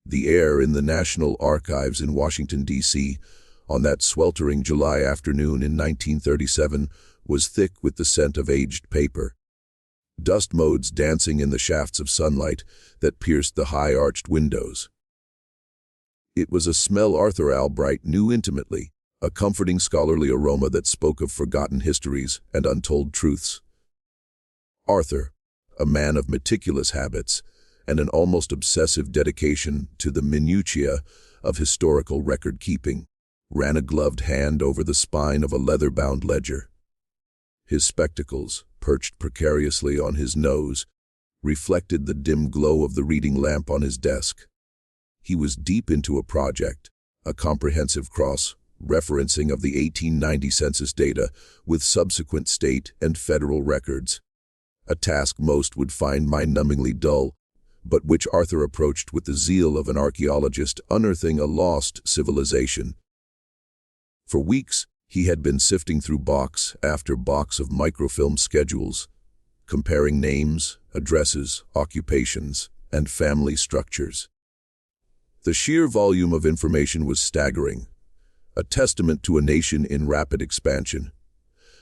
The air in the National Archives in Washington, D.C., on that sweltering July afternoon in 1937 was thick with the scent of aged paper. Dust motes dancing in the shafts of sunlight that pierced the high-arched windows. It was a smell Arthur Albright knew intimately, a comforting scholarly aroma that spoke of forgotten histories and untold truths. Arthur, a man of meticulous habits and an almost obsessive dedication to the minutiae of historical record-keeping, ran a gloved hand over the spine of a leather-bound ledger. His spectacles, perched precariously on his nose, reflected the dim glow of the reading lamp on his desk. He was deep into a project, a comprehensive cross-referencing of the 1890 census data with subsequent state and federal records, a task most would find mind-numbingly dull, but which Arthur approached with the zeal of an archaeologist unearthing a lost civilization. For weeks, he had been sifting through box after box of microfilm schedules, comparing names, addresses, occupations, and family structures. The sheer volume of information was staggering, a testament to a nation in rapid expansion.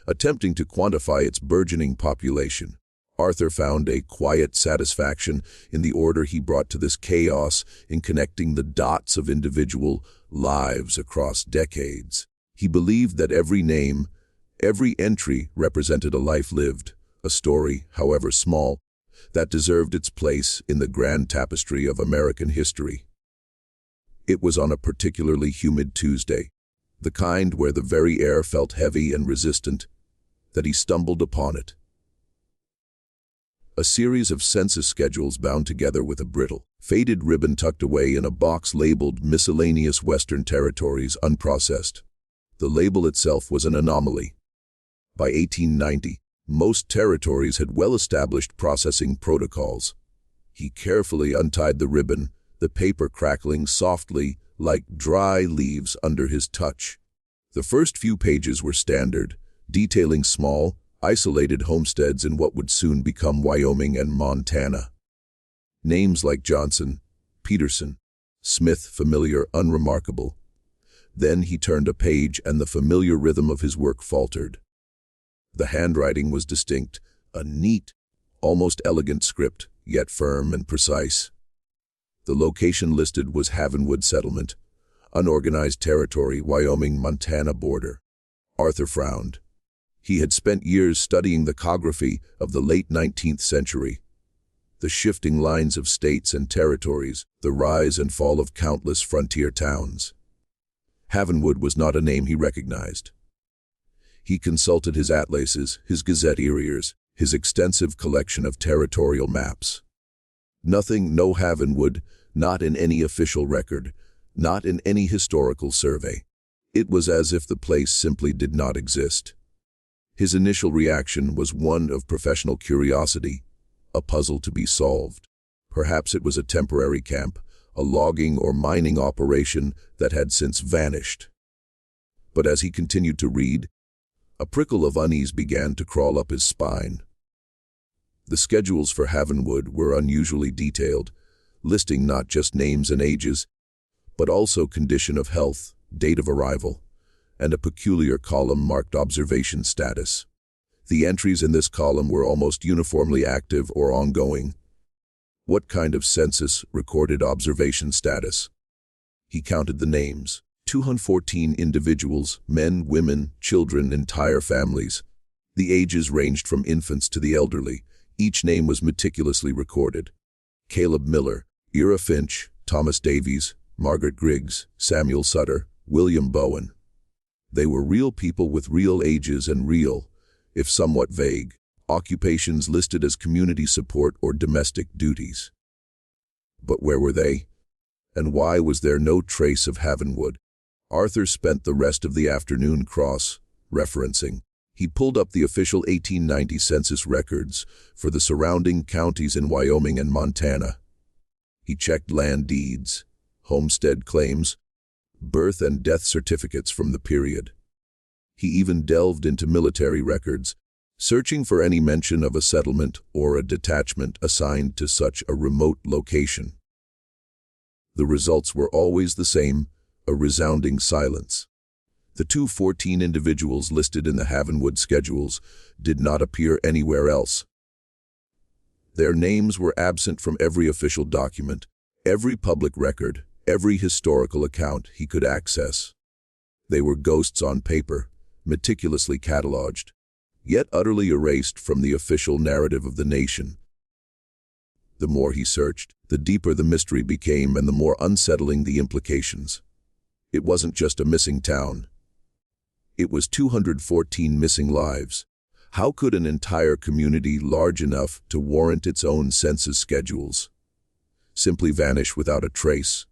Attempting to quantify its burgeoning population, Arthur found a quiet satisfaction in the order he brought to this chaos in connecting the dots of individual lives across decades. He believed that every name, every entry represented a life lived, a story, however small, that deserved its place in the grand tapestry of American history. It was on a particularly humid Tuesday, the kind where the very air felt heavy and resistant, that he stumbled upon it. A series of census schedules bound together with a brittle, faded ribbon tucked away in a box labeled Miscellaneous Western Territories Unprocessed. The label itself was an anomaly. By 1890, most territories had well-established processing protocols. He carefully untied the ribbon, the paper crackling softly like dry leaves under his touch. The first few pages were standard, detailing small, isolated homesteads in what would soon become Wyoming and Montana. Names like Johnson, Peterson, Smith familiar, unremarkable. Then he turned a page and the familiar rhythm of his work faltered. The handwriting was distinct, a neat, almost elegant script, yet firm and precise. The location listed was Havenwood Settlement, unorganized territory, Wyoming-Montana border. Arthur frowned. He had spent years studying the topography of the late 19th century. The shifting lines of states and territories, the rise and fall of countless frontier towns. Havenwood was not a name he recognized. He consulted his atlases, his gazetteers, his extensive collection of territorial maps. Nothing, no Havenwood, not in any official record, not in any historical survey. It was as if the place simply did not exist. His initial reaction was one of professional curiosity, a puzzle to be solved. Perhaps it was a temporary camp, a logging or mining operation that had since vanished. But as he continued to read, a prickle of unease began to crawl up his spine. The schedules for Havenwood were unusually detailed, listing not just names and ages, but also condition of health, date of arrival, and a peculiar column marked observation status. The entries in this column were almost uniformly active or ongoing. What kind of census recorded observation status? He counted the names. 214 individuals, men, women, children, entire families. The ages ranged from infants to the elderly. Each name was meticulously recorded. Caleb Miller, Ira Finch, Thomas Davies, Margaret Griggs, Samuel Sutter, William Bowen. They were real people with real ages and real, if somewhat vague, occupations listed as community support or domestic duties. But where were they? And why was there no trace of Havenwood? Arthur spent the rest of the afternoon cross-referencing. He pulled up the official 1890 census records for the surrounding counties in Wyoming and Montana. He checked land deeds, homestead claims, birth and death certificates from the period. He even delved into military records, searching for any mention of a settlement or a detachment assigned to such a remote location. The results were always the same, a resounding silence. The 214 individuals listed in the Havenwood schedules did not appear anywhere else. Their names were absent from every official document, every public record, every historical account he could access. They were ghosts on paper, meticulously cataloged, yet utterly erased from the official narrative of the nation. The more he searched, the deeper the mystery became and the more unsettling the implications. It wasn't just a missing town. It was 214 missing lives. How could an entire community large enough to warrant its own census schedules simply vanish without a trace?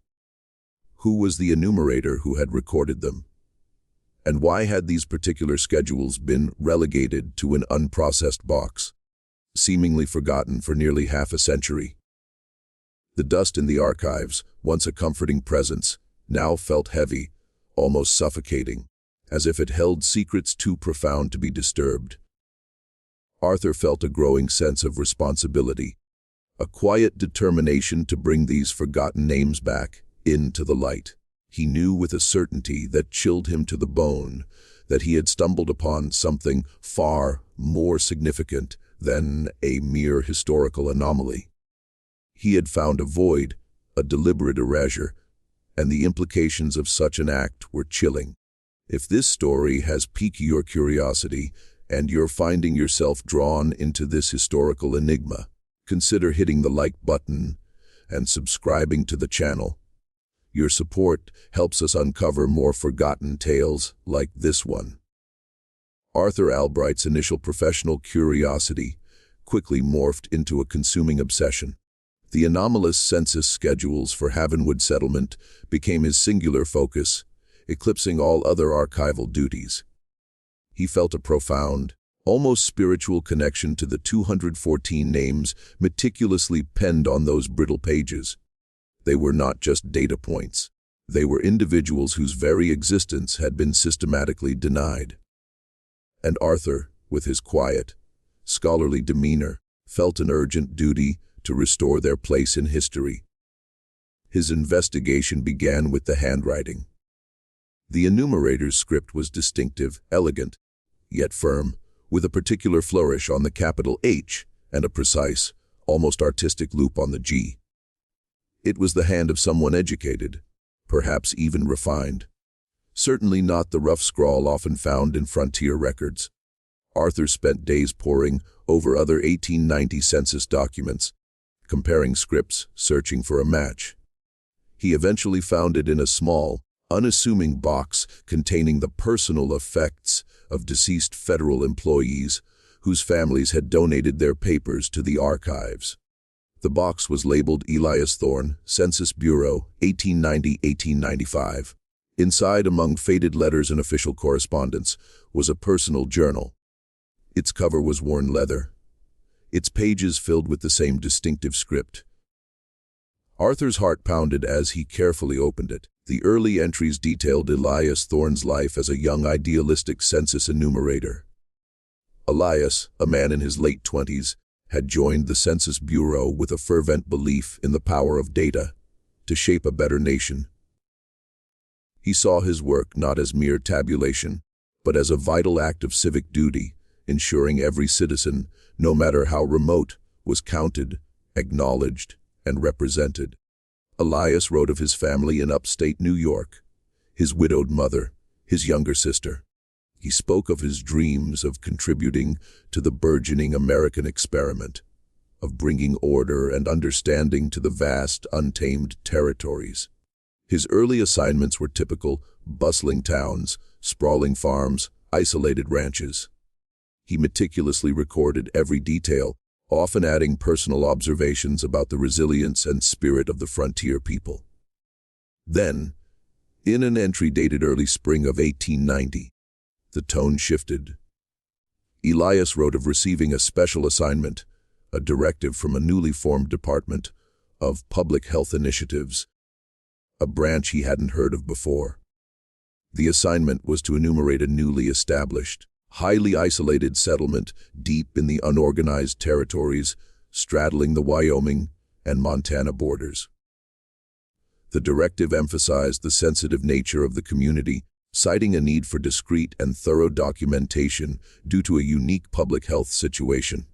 Who was the enumerator who had recorded them? And why had these particular schedules been relegated to an unprocessed box, seemingly forgotten for nearly half a century? The dust in the archives, once a comforting presence, now felt heavy, almost suffocating, as if it held secrets too profound to be disturbed. Arthur felt a growing sense of responsibility, a quiet determination to bring these forgotten names back into the light. He knew with a certainty that chilled him to the bone that he had stumbled upon something far more significant than a mere historical anomaly. He had found a void, a deliberate erasure, and the implications of such an act were chilling. If this story has piqued your curiosity and you're finding yourself drawn into this historical enigma, consider hitting the like button and subscribing to the channel. Your support helps us uncover more forgotten tales like this one. Arthur Albright's initial professional curiosity quickly morphed into a consuming obsession. The anomalous census schedules for Havenwood settlement became his singular focus, eclipsing all other archival duties. He felt a profound, almost spiritual connection to the 214 names meticulously penned on those brittle pages. They were not just data points. They were individuals whose very existence had been systematically denied. And Arthur, with his quiet, scholarly demeanor, felt an urgent duty to restore their place in history. His investigation began with the handwriting. The enumerator's script was distinctive, elegant, yet firm, with a particular flourish on the capital H and a precise, almost artistic loop on the G. It was the hand of someone educated, perhaps even refined. Certainly not the rough scrawl often found in frontier records. Arthur spent days poring over other 1890 census documents, comparing scripts, searching for a match. He eventually found it in a small, unassuming box containing the personal effects of deceased federal employees whose families had donated their papers to the archives. The box was labeled Elias Thorne, Census Bureau, 1890-1895. Inside, among faded letters and official correspondence, was a personal journal. Its cover was worn leather, its pages filled with the same distinctive script. Arthur's heart pounded as he carefully opened it. The early entries detailed Elias Thorne's life as a young idealistic census enumerator. Elias, a man in his late 20s, had joined the Census Bureau with a fervent belief in the power of data to shape a better nation. He saw his work not as mere tabulation, but as a vital act of civic duty, ensuring every citizen, no matter how remote, was counted, acknowledged, and represented. Elias wrote of his family in upstate New York, his widowed mother, his younger sister. He spoke of his dreams of contributing to the burgeoning American experiment, of bringing order and understanding to the vast, untamed territories. His early assignments were typical, bustling towns, sprawling farms, isolated ranches. He meticulously recorded every detail, often adding personal observations about the resilience and spirit of the frontier people. Then, in an entry dated early spring of 1890, the tone shifted. Elias wrote of receiving a special assignment, a directive from a newly formed department of public health initiatives, a branch he hadn't heard of before. The assignment was to enumerate a newly established, highly isolated settlement deep in the unorganized territories straddling the Wyoming and Montana borders. The directive emphasized the sensitive nature of the community, citing a need for discreet and thorough documentation due to a unique public health situation.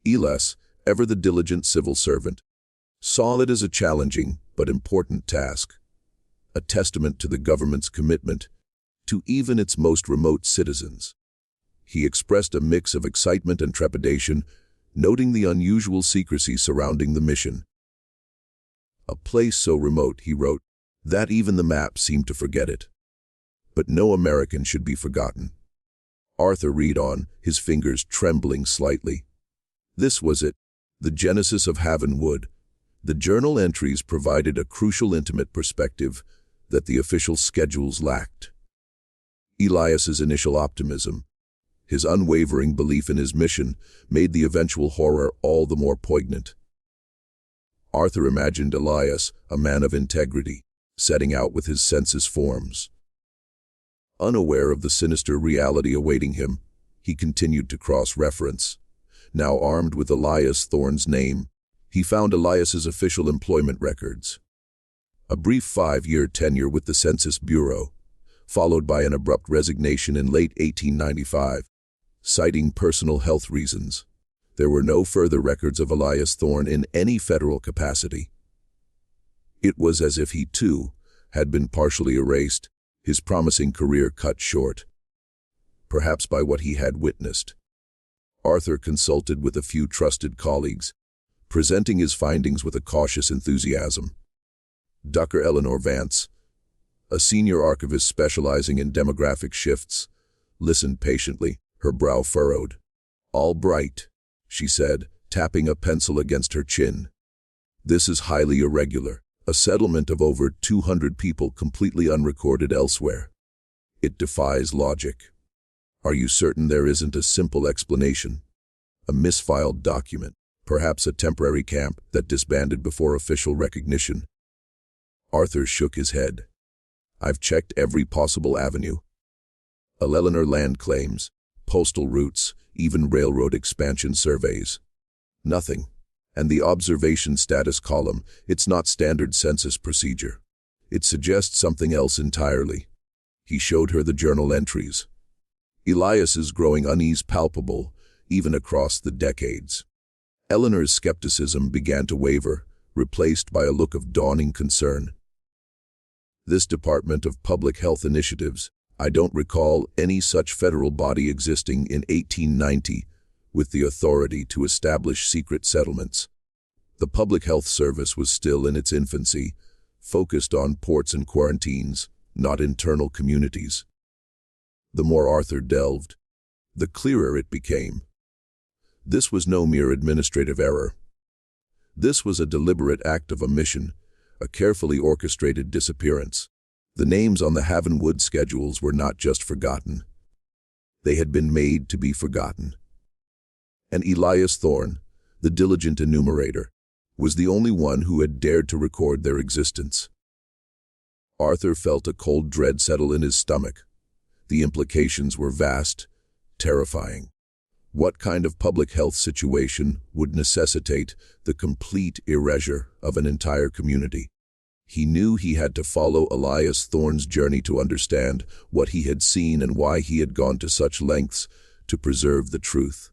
Elias, ever the diligent civil servant, saw it as a challenging but important task, a testament to the government's commitment to even its most remote citizens. He expressed a mix of excitement and trepidation, noting the unusual secrecy surrounding the mission. A place so remote, he wrote, that even the map seemed to forget it. But no American should be forgotten. Arthur read on, his fingers trembling slightly. This was it, the genesis of Haven Wood. The journal entries provided a crucial intimate perspective that the official schedules lacked. Elias's initial optimism, his unwavering belief in his mission, made the eventual horror all the more poignant. Arthur imagined Elias, a man of integrity, setting out with his census forms. Unaware of the sinister reality awaiting him, he continued to cross-reference. Now armed with Elias Thorne's name, he found Elias's official employment records. A brief 5-year tenure with the Census Bureau, followed by an abrupt resignation in late 1895, citing personal health reasons. There were no further records of Elias Thorne in any federal capacity. It was as if he, too, had been partially erased, his promising career cut short, perhaps by what he had witnessed. Arthur consulted with a few trusted colleagues, presenting his findings with a cautious enthusiasm. Dr. Eleanor Vance, a senior archivist specializing in demographic shifts, listened patiently, her brow furrowed. "All bright," she said, tapping a pencil against her chin. "This is highly irregular, a settlement of over 200 people completely unrecorded elsewhere. It defies logic. Are you certain there isn't a simple explanation? A misfiled document, perhaps a temporary camp that disbanded before official recognition?" Arthur shook his head. "I've checked every possible avenue. Eleanor land claims, postal routes, even railroad expansion surveys. Nothing. And the observation status column, it's not standard census procedure. It suggests something else entirely." He showed her the journal entries. Elias's growing unease palpable, even across the decades. Eleanor's skepticism began to waver, replaced by a look of dawning concern. "This Department of Public Health Initiatives, I don't recall any such federal body existing in 1890 with the authority to establish secret settlements. The Public Health Service was still in its infancy, focused on ports and quarantines, not internal communities." The more Arthur delved, the clearer it became. This was no mere administrative error. This was a deliberate act of omission, a carefully orchestrated disappearance. The names on the Haven Wood schedules were not just forgotten. They had been made to be forgotten. And Elias Thorne, the diligent enumerator, was the only one who had dared to record their existence. Arthur felt a cold dread settle in his stomach. The implications were vast, terrifying. What kind of public health situation would necessitate the complete erasure of an entire community? He knew he had to follow Elias Thorne's journey to understand what he had seen and why he had gone to such lengths to preserve the truth.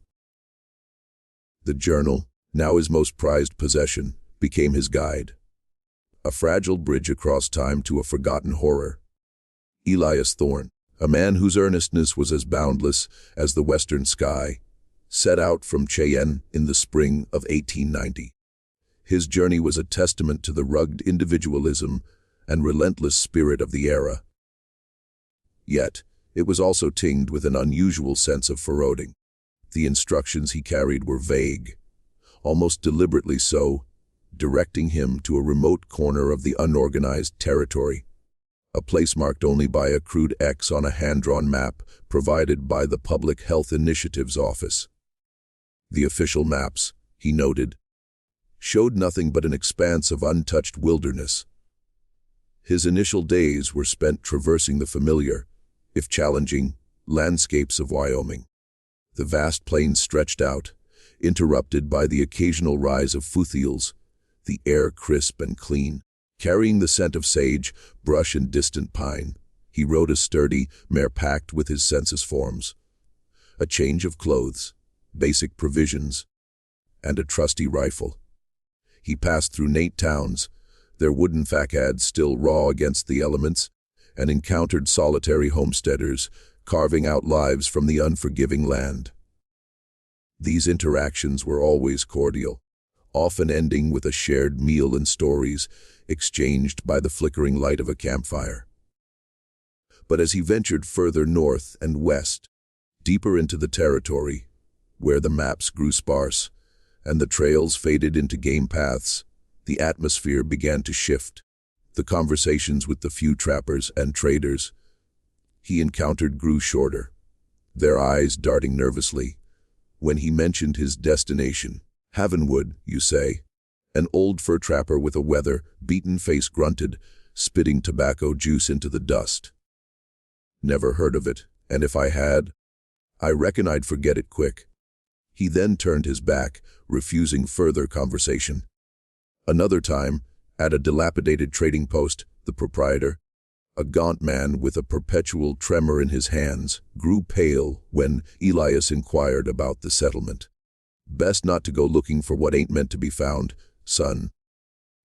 The journal, now his most prized possession, became his guide. A fragile bridge across time to a forgotten horror. Elias Thorne, a man whose earnestness was as boundless as the western sky, set out from Cheyenne in the spring of 1890. His journey was a testament to the rugged individualism and relentless spirit of the era. Yet, it was also tinged with an unusual sense of foreboding. The instructions he carried were vague, almost deliberately so, directing him to a remote corner of the unorganized territory, a place marked only by a crude X on a hand-drawn map provided by the Public Health Initiatives Office. The official maps, he noted, showed nothing but an expanse of untouched wilderness. His initial days were spent traversing the familiar, if challenging, landscapes of Wyoming. The vast plains stretched out, interrupted by the occasional rise of foothills, the air crisp and clean, Carrying the scent of sage, brush, and distant pine, he rode a sturdy mare packed with his census forms. A change of clothes, basic provisions, and a trusty rifle. He passed through 8 towns, their wooden facades still raw against the elements, and encountered solitary homesteaders, carving out lives from the unforgiving land. These interactions were always cordial, often ending with a shared meal and stories exchanged by the flickering light of a campfire. But as he ventured further north and west, deeper into the territory, where the maps grew sparse and the trails faded into game paths, the atmosphere began to shift. The conversations with the few trappers and traders he encountered grew shorter, their eyes darting nervously. When he mentioned his destination, Havenwood, you say? An old fur trapper with a weather-beaten face grunted, spitting tobacco juice into the dust. Never heard of it, and if I had, I reckon I'd forget it quick. He then turned his back, refusing further conversation. Another time, at a dilapidated trading post, the proprietor, a gaunt man with a perpetual tremor in his hands, grew pale when Elias inquired about the settlement. "Best not to go looking for what ain't meant to be found, son,"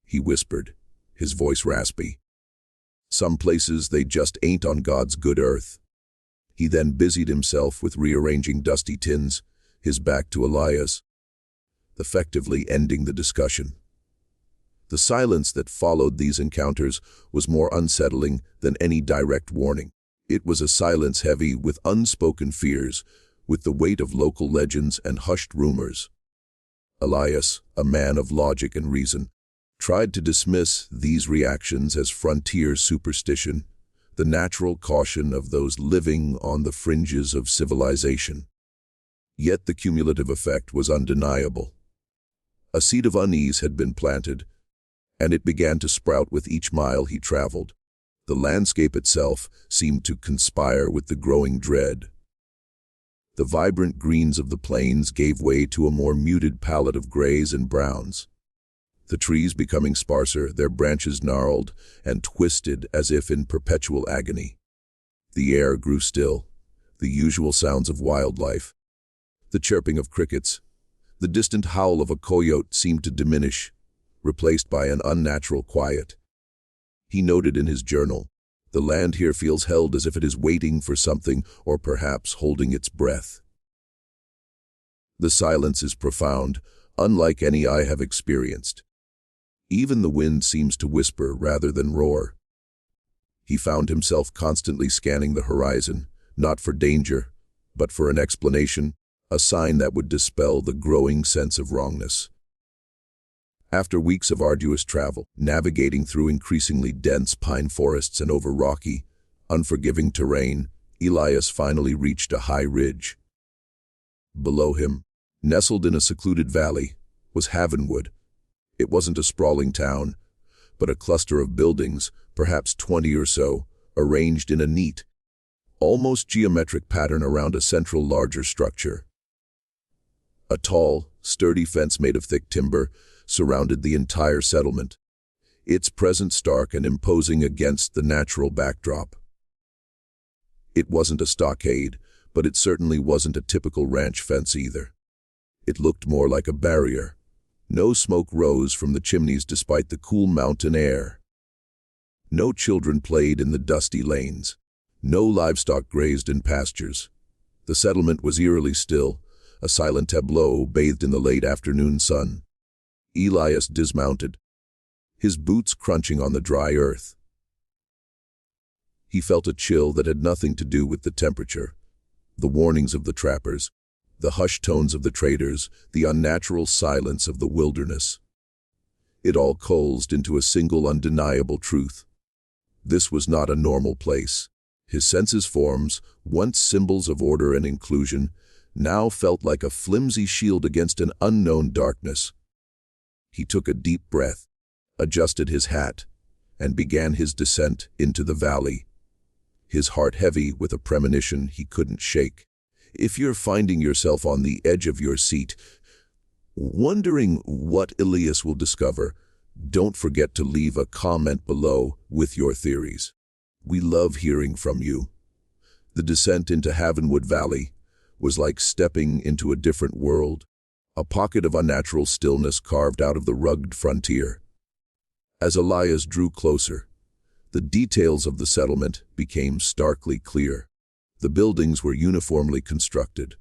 he whispered, his voice raspy. "Some places they just ain't on God's good earth." He then busied himself with rearranging dusty tins, his back to Elias, effectively ending the discussion. The silence that followed these encounters was more unsettling than any direct warning. It was a silence heavy with unspoken fears, with the weight of local legends and hushed rumors. Elias, a man of logic and reason, tried to dismiss these reactions as frontier superstition, the natural caution of those living on the fringes of civilization. Yet the cumulative effect was undeniable. A seed of unease had been planted, and it began to sprout with each mile he traveled. The landscape itself seemed to conspire with the growing dread. The vibrant greens of the plains gave way to a more muted palette of grays and browns. The trees becoming sparser, their branches gnarled and twisted as if in perpetual agony. The air grew still, the usual sounds of wildlife, the chirping of crickets, the distant howl of a coyote seemed to diminish, replaced by an unnatural quiet. He noted in his journal, "The land here feels held as if it is waiting for something or perhaps holding its breath." The silence is profound, unlike any I have experienced. Even the wind seems to whisper rather than roar. He found himself constantly scanning the horizon, not for danger, but for an explanation, a sign that would dispel the growing sense of wrongness. After weeks of arduous travel, navigating through increasingly dense pine forests and over rocky, unforgiving terrain, Elias finally reached a high ridge. Below him, nestled in a secluded valley, was Havenwood. It wasn't a sprawling town, but a cluster of buildings, perhaps 20 or so, arranged in a neat, almost geometric pattern around a central larger structure. A tall, sturdy fence made of thick timber surrounded the entire settlement, its presence stark and imposing against the natural backdrop. It wasn't a stockade, but it certainly wasn't a typical ranch fence either. It looked more like a barrier. No smoke rose from the chimneys despite the cool mountain air. No children played in the dusty lanes. No livestock grazed in pastures. The settlement was eerily still, a silent tableau bathed in the late afternoon sun. Elias dismounted, his boots crunching on the dry earth. He felt a chill that had nothing to do with the temperature, the warnings of the trappers, the hushed tones of the traders, the unnatural silence of the wilderness. It all coalesced into a single undeniable truth. This was not a normal place. His census forms, once symbols of order and inclusion, now felt like a flimsy shield against an unknown darkness. He took a deep breath, adjusted his hat, and began his descent into the valley, his heart heavy with a premonition he couldn't shake. If you're finding yourself on the edge of your seat, wondering what Elias will discover, Don't forget to leave a comment below with your theories. We love hearing from you. The descent into Havenwood Valley was like stepping into a different world, a pocket of unnatural stillness carved out of the rugged frontier. As Elias drew closer, the details of the settlement became starkly clear. The buildings were uniformly constructed.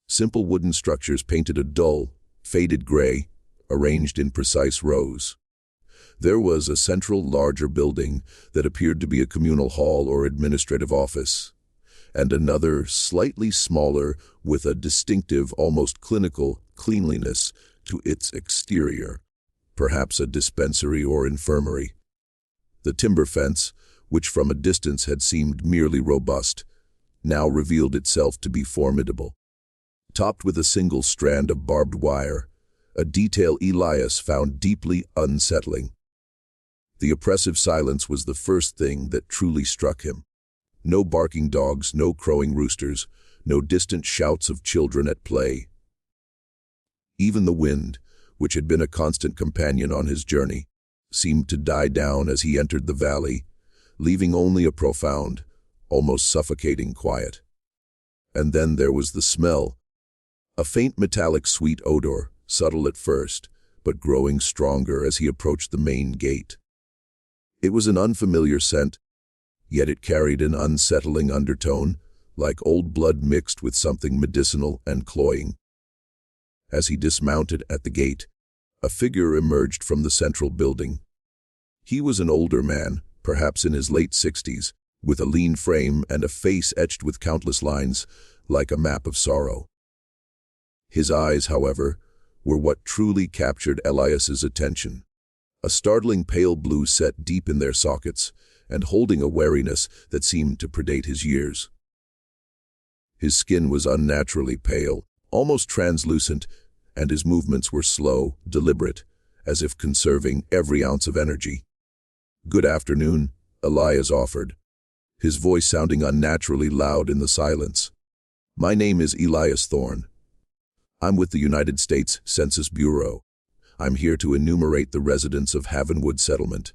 Simple wooden structures painted a dull, faded gray, arranged in precise rows. There was a central, larger building that appeared to be a communal hall or administrative office, and another, slightly smaller, with a distinctive, almost clinical cleanliness to its exterior, perhaps a dispensary or infirmary. The timber fence, which from a distance had seemed merely robust, now revealed itself to be formidable. Topped with a single strand of barbed wire, a detail Elias found deeply unsettling. The oppressive silence was the first thing that truly struck him. No barking dogs, no crowing roosters, no distant shouts of children at play. Even the wind, which had been a constant companion on his journey, seemed to die down as he entered the valley, leaving only a profound, almost suffocating quiet. And then there was the smell, a faint metallic sweet odor, subtle at first, but growing stronger as he approached the main gate. It was an unfamiliar scent, yet it carried an unsettling undertone, like old blood mixed with something medicinal and cloying. As he dismounted at the gate, a figure emerged from the central building. He was an older man, perhaps in his late 60s, with a lean frame and a face etched with countless lines, like a map of sorrow. His eyes, however, were what truly captured Elias's attention. A startling pale blue set deep in their sockets, and holding a wariness that seemed to predate his years. His skin was unnaturally pale, almost translucent, and his movements were slow, deliberate, as if conserving every ounce of energy. "Good afternoon," Elias offered, his voice sounding unnaturally loud in the silence. "My name is Elias Thorne. I'm with the United States Census Bureau. I'm here to enumerate the residents of Havenwood Settlement."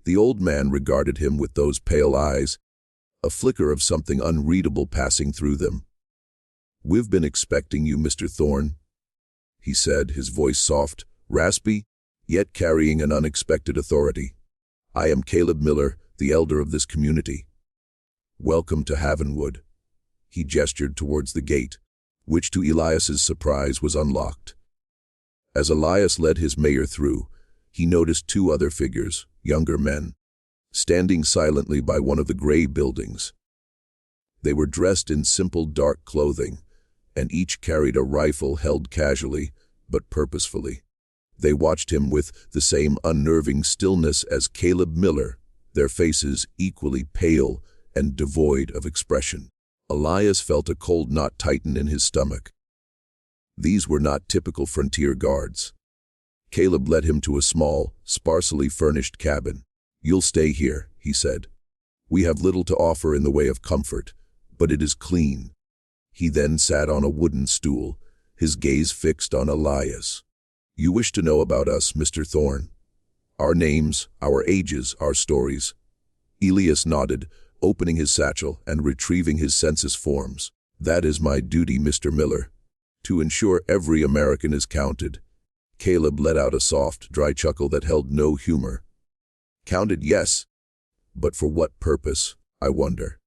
The old man regarded him with those pale eyes, a flicker of something unreadable passing through them. "We've been expecting you, Mr. Thorne," he said, his voice soft, raspy, yet carrying an unexpected authority. "I am Caleb Miller, the elder of this community. Welcome to Havenwood." He gestured towards the gate, which to Elias's surprise was unlocked. As Elias led his mayor through, he noticed two other figures, younger men, standing silently by one of the gray buildings. They were dressed in simple dark clothing, and each carried a rifle held casually, but purposefully. They watched him with the same unnerving stillness as Caleb Miller, their faces equally pale and devoid of expression. Elias felt a cold knot tighten in his stomach. These were not typical frontier guards. Caleb led him to a small, sparsely furnished cabin. "You'll stay here," he said. "We have little to offer in the way of comfort, but it is clean." He then sat on a wooden stool, his gaze fixed on Elias. "You wish to know about us, Mr. Thorne? Our names, our ages, our stories." Elias nodded, opening his satchel and retrieving his census forms. "That is my duty, Mr. Miller, to ensure every American is counted." Caleb let out a soft, dry chuckle that held no humor. "Counted, yes, but for what purpose, I wonder?"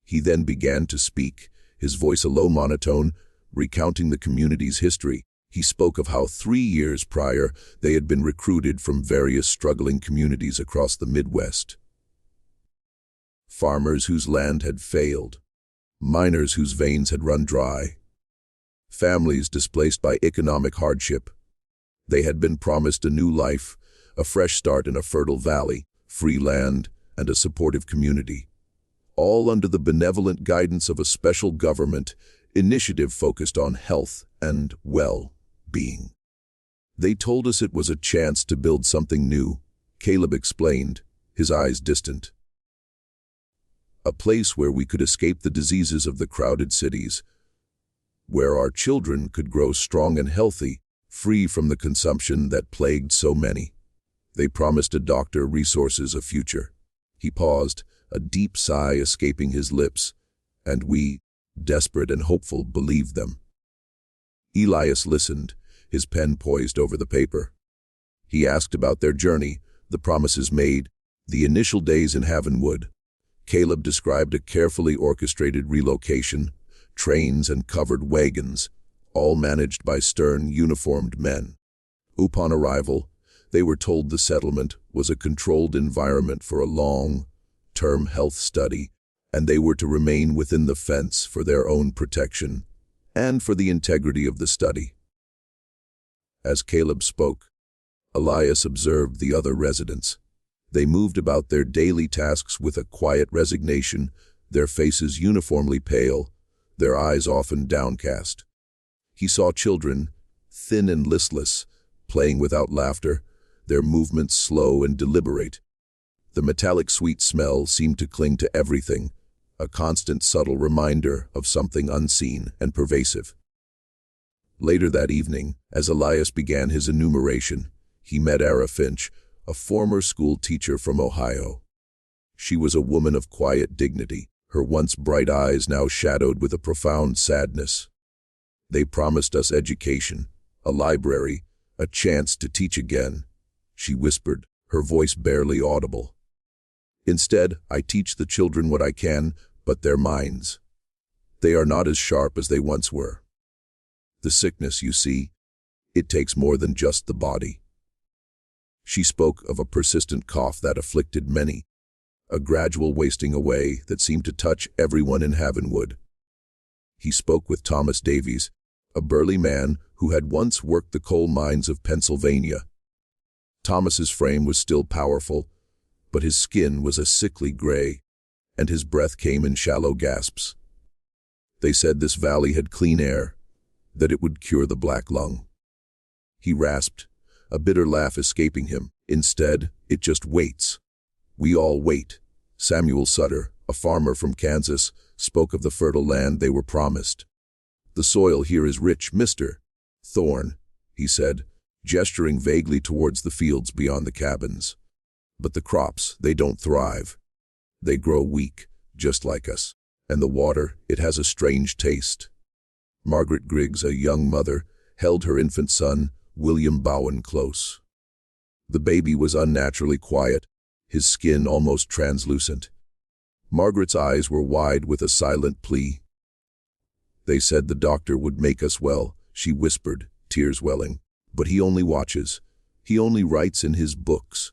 He then began to speak, his voice a low monotone, recounting the community's history. He spoke of how 3 years prior they had been recruited from various struggling communities across the Midwest. Farmers whose land had failed, miners whose veins had run dry, families displaced by economic hardship. They had been promised a new life, a fresh start in a fertile valley, free land, and a supportive community, all under the benevolent guidance of a special government initiative focused on health and well-being. "They told us it was a chance to build something new," Caleb explained, his eyes distant. "A place where we could escape the diseases of the crowded cities, where our children could grow strong and healthy, free from the consumption that plagued so many. They promised a doctor resources, a future. He paused, a deep sigh escaping his lips, and we, desperate and hopeful, believed them. Elias listened, his pen poised over the paper. He asked about their journey, the promises made, the initial days in Havenwood. Caleb described a carefully orchestrated relocation, trains and covered wagons, all managed by stern, uniformed men. Upon arrival, they were told the settlement was a controlled environment for a long-term health study, and they were to remain within the fence for their own protection and for the integrity of the study. As Caleb spoke, Elias observed the other residents. They moved about their daily tasks with a quiet resignation, their faces uniformly pale, their eyes often downcast. He saw children, thin and listless, playing without laughter, their movements slow and deliberate. The metallic sweet smell seemed to cling to everything, a constant subtle reminder of something unseen and pervasive. Later that evening, as Elias began his enumeration, he met Ara Finch, a former school teacher from Ohio. She was a woman of quiet dignity, her once bright eyes now shadowed with a profound sadness. They promised us education, a library, a chance to teach again, she whispered, her voice barely audible. Instead, I teach the children what I can, but their minds. They are not as sharp as they once were. The sickness, you see, it takes more than just the body. She spoke of a persistent cough that afflicted many, a gradual wasting away that seemed to touch everyone in Havenwood. He spoke with Thomas Davies, a burly man who had once worked the coal mines of Pennsylvania. Thomas's frame was still powerful, but his skin was a sickly gray, and his breath came in shallow gasps. They said this valley had clean air, that it would cure the black lung. He rasped, a bitter laugh escaping him. Instead, it just waits. We all wait. Samuel Sutter, a farmer from Kansas, spoke of the fertile land they were promised. The soil here is rich, Mr. Thorne, he said, gesturing vaguely towards the fields beyond the cabins. But the crops, they don't thrive. They grow weak, just like us. And the water, it has a strange taste. Margaret Griggs, a young mother, held her infant son, William Bowen, close. The baby was unnaturally quiet, his skin almost translucent. Margaret's eyes were wide with a silent plea. They said the doctor would make us well, she whispered, tears welling. But he only watches. He only writes in his books.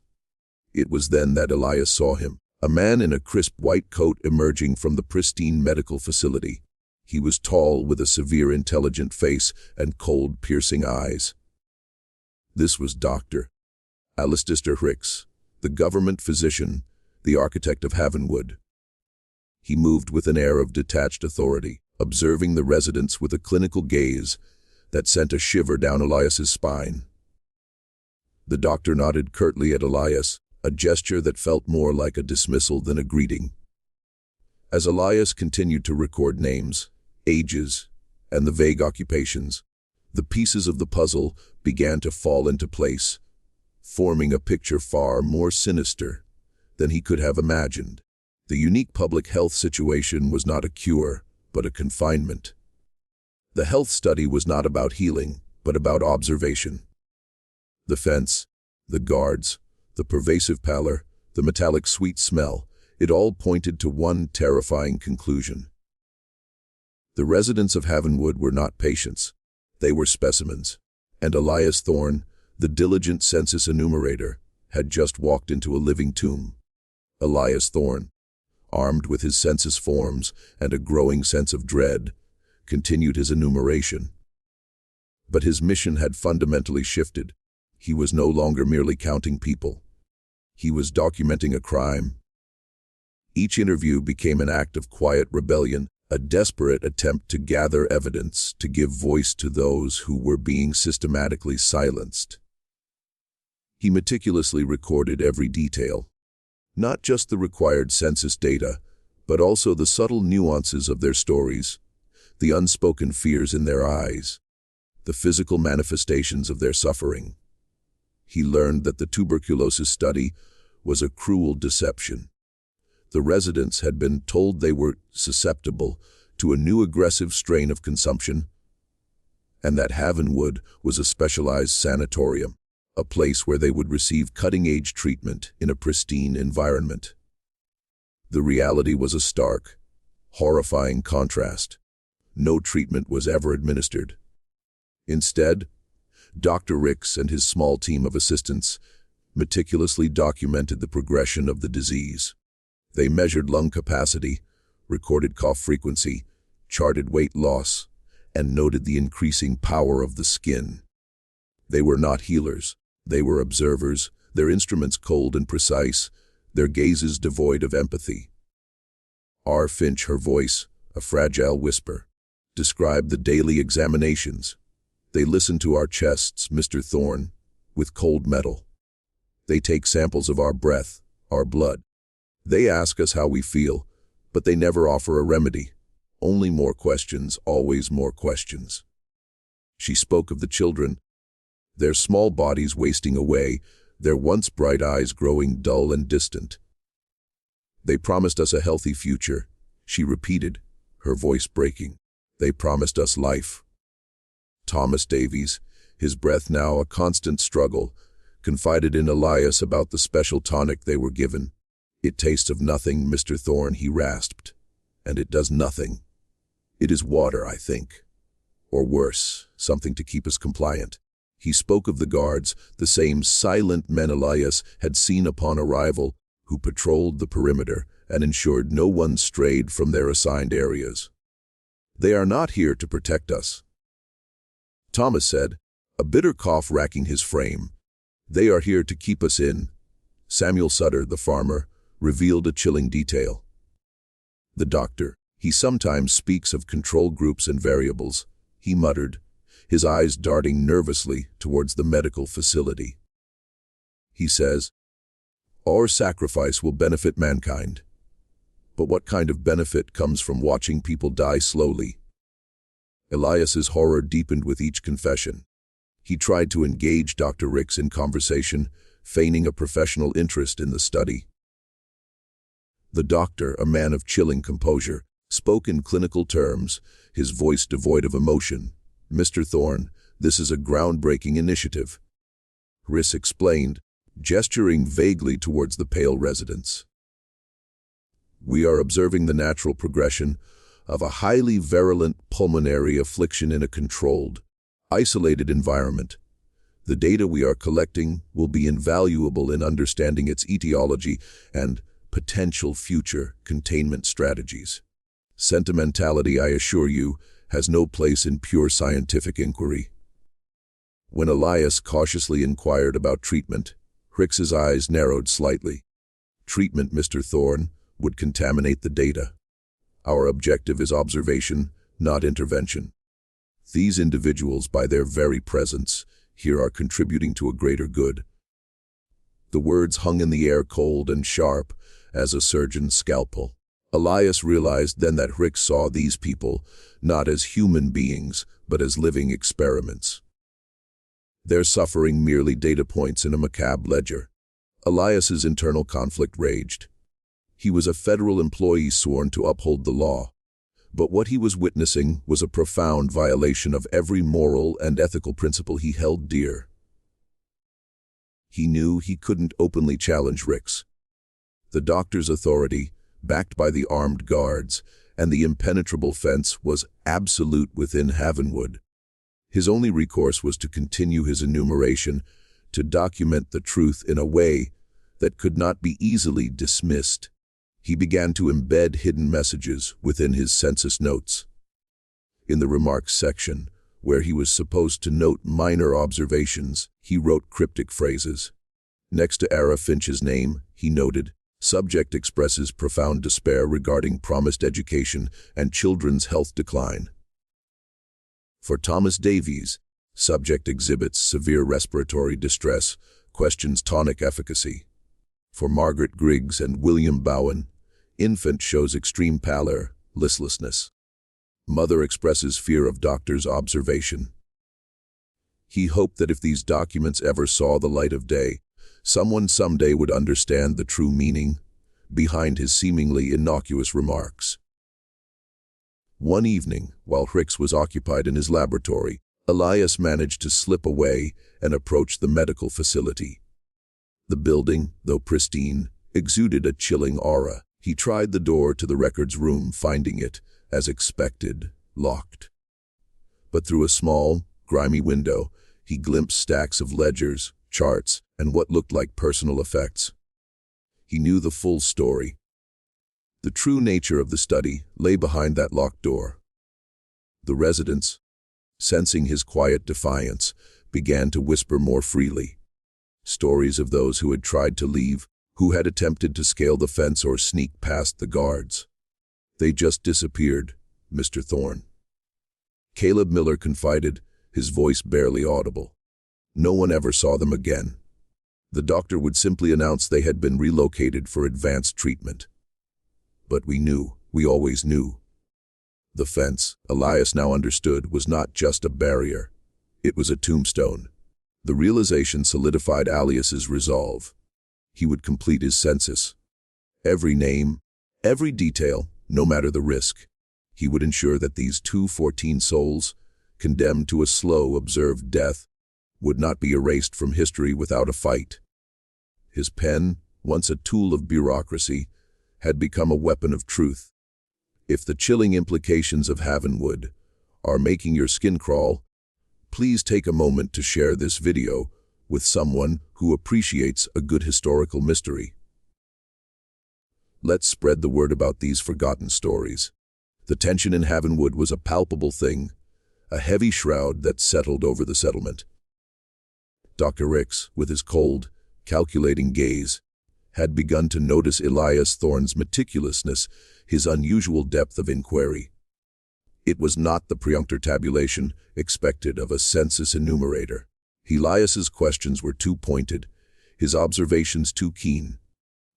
It was then that Elias saw him, a man in a crisp white coat emerging from the pristine medical facility. He was tall, with a severe, intelligent face and cold, piercing eyes. This was Dr. Alistair Hicks, the government physician, the architect of Havenwood. He moved with an air of detached authority, observing the residents with a clinical gaze that sent a shiver down Elias's spine. The doctor nodded curtly at Elias, a gesture that felt more like a dismissal than a greeting. As Elias continued to record names, ages, and the vague occupations, the pieces of the puzzle began to fall into place, forming a picture far more sinister than he could have imagined. The unique public health situation was not a cure, but a confinement. The health study was not about healing, but about observation. The fence, the guards, the pervasive pallor, the metallic sweet smell, it all pointed to one terrifying conclusion. The residents of Havenwood were not patients. They were specimens. And Elias Thorne, the diligent census enumerator, had just walked into a living tomb. Elias Thorne, armed with his census forms and a growing sense of dread, continued his enumeration. But his mission had fundamentally shifted. He was no longer merely counting people. He was documenting a crime. Each interview became an act of quiet rebellion, a desperate attempt to gather evidence, to give voice to those who were being systematically silenced. He meticulously recorded every detail, not just the required census data, but also the subtle nuances of their stories, the unspoken fears in their eyes, the physical manifestations of their suffering. He learned that the tuberculosis study was a cruel deception. The residents had been told they were susceptible to a new aggressive strain of consumption, and that Havenwood was a specialized sanatorium, a place where they would receive cutting-edge treatment in a pristine environment. The reality was a stark, horrifying contrast. No treatment was ever administered. Instead, Dr. Ricks and his small team of assistants meticulously documented the progression of the disease. They measured lung capacity, recorded cough frequency, charted weight loss, and noted the increasing power of the skin. They were not healers. They were observers, their instruments cold and precise, their gazes devoid of empathy. R. Finch, her voice, a fragile whisper, described the daily examinations. They listen to our chests, Mr. Thorne, with cold metal. They take samples of our breath, our blood. They ask us how we feel, but they never offer a remedy. Only more questions, always more questions. She spoke of the children, their small bodies wasting away, their once bright eyes growing dull and distant. They promised us a healthy future, she repeated, her voice breaking. They promised us life. Thomas Davies, his breath now a constant struggle, confided in Elias about the special tonic they were given. It tastes of nothing, Mr. Thorne, he rasped, and it does nothing. It is water, I think. Or worse, something to keep us compliant. He spoke of the guards, the same silent men Elias had seen upon arrival, who patrolled the perimeter and ensured no one strayed from their assigned areas. They are not here to protect us, Thomas said, a bitter cough racking his frame. They are here to keep us in. Samuel Sutter, the farmer, revealed a chilling detail. The doctor, he sometimes speaks of control groups and variables, he muttered, his eyes darting nervously towards the medical facility. He says, our sacrifice will benefit mankind. But what kind of benefit comes from watching people die slowly? Elias's horror deepened with each confession. He tried to engage Dr. Ricks in conversation, feigning a professional interest in the study. The doctor, a man of chilling composure, spoke in clinical terms, his voice devoid of emotion. Mr. Thorne, this is a groundbreaking initiative. Ricks explained, gesturing vaguely towards the pale residents. We are observing the natural progression of a highly virulent pulmonary affliction in a controlled, isolated environment. The data we are collecting will be invaluable in understanding its etiology and potential future containment strategies. Sentimentality, I assure you, has no place in pure scientific inquiry. When Elias cautiously inquired about treatment, Ricks's eyes narrowed slightly. Treatment, Mr. Thorne, would contaminate the data. Our objective is observation, not intervention. These individuals, by their very presence, here are contributing to a greater good. The words hung in the air cold and sharp as a surgeon's scalpel. Elias realized then that Ricks saw these people not as human beings, but as living experiments. Their suffering merely data points in a macabre ledger. Elias's internal conflict raged. He was a federal employee sworn to uphold the law, but what he was witnessing was a profound violation of every moral and ethical principle he held dear. He knew he couldn't openly challenge Ricks. The doctor's authority, backed by the armed guards, and the impenetrable fence was absolute within Havenwood. His only recourse was to continue his enumeration, to document the truth in a way that could not be easily dismissed. He began to embed hidden messages within his census notes. In the remarks section, where he was supposed to note minor observations, he wrote cryptic phrases. Next to Ara Finch's name, he noted, subject expresses profound despair regarding promised education and children's health decline. For Thomas Davies, subject exhibits severe respiratory distress, questions tonic efficacy. For Margaret Griggs and William Bowen, infant shows extreme pallor, listlessness. Mother expresses fear of doctor's observation. He hoped that if these documents ever saw the light of day, someone someday would understand the true meaning behind his seemingly innocuous remarks. One evening, while Hicks was occupied in his laboratory, Elias managed to slip away and approach the medical facility. The building, though pristine, exuded a chilling aura. He tried the door to the records room, finding it, as expected, locked. But through a small, grimy window, he glimpsed stacks of ledgers, charts, and what looked like personal effects. He knew the full story. The true nature of the study lay behind that locked door. The residents, sensing his quiet defiance, began to whisper more freely. Stories of those who had tried to leave, who had attempted to scale the fence or sneak past the guards. They just disappeared, Mr. Thorne. Caleb Miller confided, his voice barely audible. No one ever saw them again. The doctor would simply announce they had been relocated for advanced treatment. But we always knew. The fence, Elias now understood, was not just a barrier. It was a tombstone. The realization solidified Elias's resolve. He would complete his census. Every name, every detail, no matter the risk. He would ensure that these 214 souls, condemned to a slow, observed death, would not be erased from history without a fight. His pen, once a tool of bureaucracy, had become a weapon of truth. If the chilling implications of Havenwood are making your skin crawl, please take a moment to share this video with someone who appreciates a good historical mystery. Let's spread the word about these forgotten stories. The tension in Havenwood was a palpable thing, a heavy shroud that settled over the settlement. Dr. Hicks, with his cold, calculating gaze, had begun to notice Elias Thorne's meticulousness, his unusual depth of inquiry. It was not the perfunctory tabulation expected of a census enumerator. Elias's questions were too pointed, his observations too keen.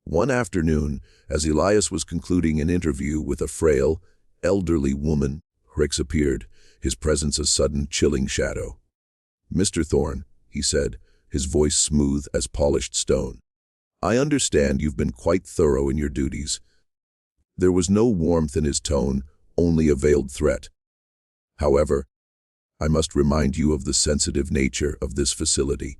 One afternoon, as Elias was concluding an interview with a frail, elderly woman, Hicks appeared, his presence a sudden, chilling shadow. "Mr. Thorne," he said, his voice smooth as polished stone, "I understand you've been quite thorough in your duties." There was no warmth in his tone, only a veiled threat. "However, I must remind you of the sensitive nature of this facility.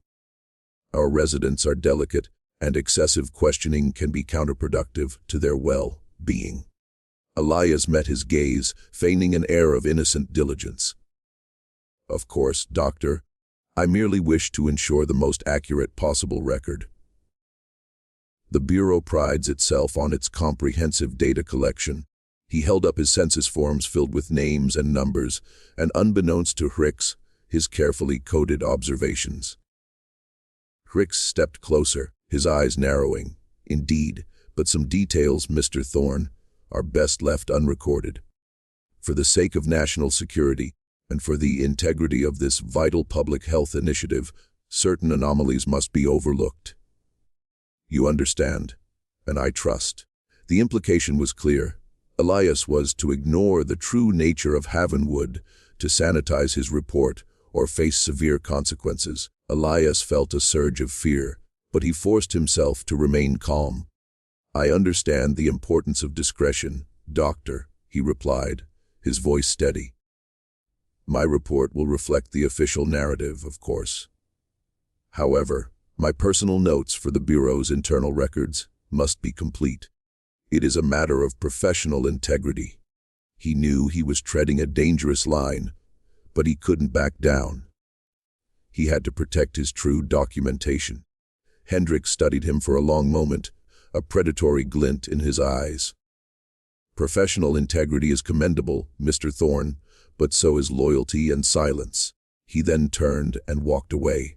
Our residents are delicate, and excessive questioning can be counterproductive to their well-being." Elias met his gaze, feigning an air of innocent diligence. "Of course, Doctor. I merely wish to ensure the most accurate possible record. The Bureau prides itself on its comprehensive data collection." He held up his census forms filled with names and numbers, and unbeknownst to Hicks, his carefully coded observations. Hicks stepped closer, his eyes narrowing. "Indeed, but some details, Mr. Thorne, are best left unrecorded. For the sake of national security, and for the integrity of this vital public health initiative, certain anomalies must be overlooked. You understand, and I trust." The implication was clear. Elias was to ignore the true nature of Havenwood, to sanitize his report, or face severe consequences. Elias felt a surge of fear, but he forced himself to remain calm. "I understand the importance of discretion, Doctor," he replied, his voice steady. "My report will reflect the official narrative, of course. However, my personal notes for the Bureau's internal records must be complete. It is a matter of professional integrity." He knew he was treading a dangerous line, but he couldn't back down. He had to protect his true documentation. Hendrik studied him for a long moment, a predatory glint in his eyes. "Professional integrity is commendable, Mr. Thorne, but so is loyalty and silence." He then turned and walked away,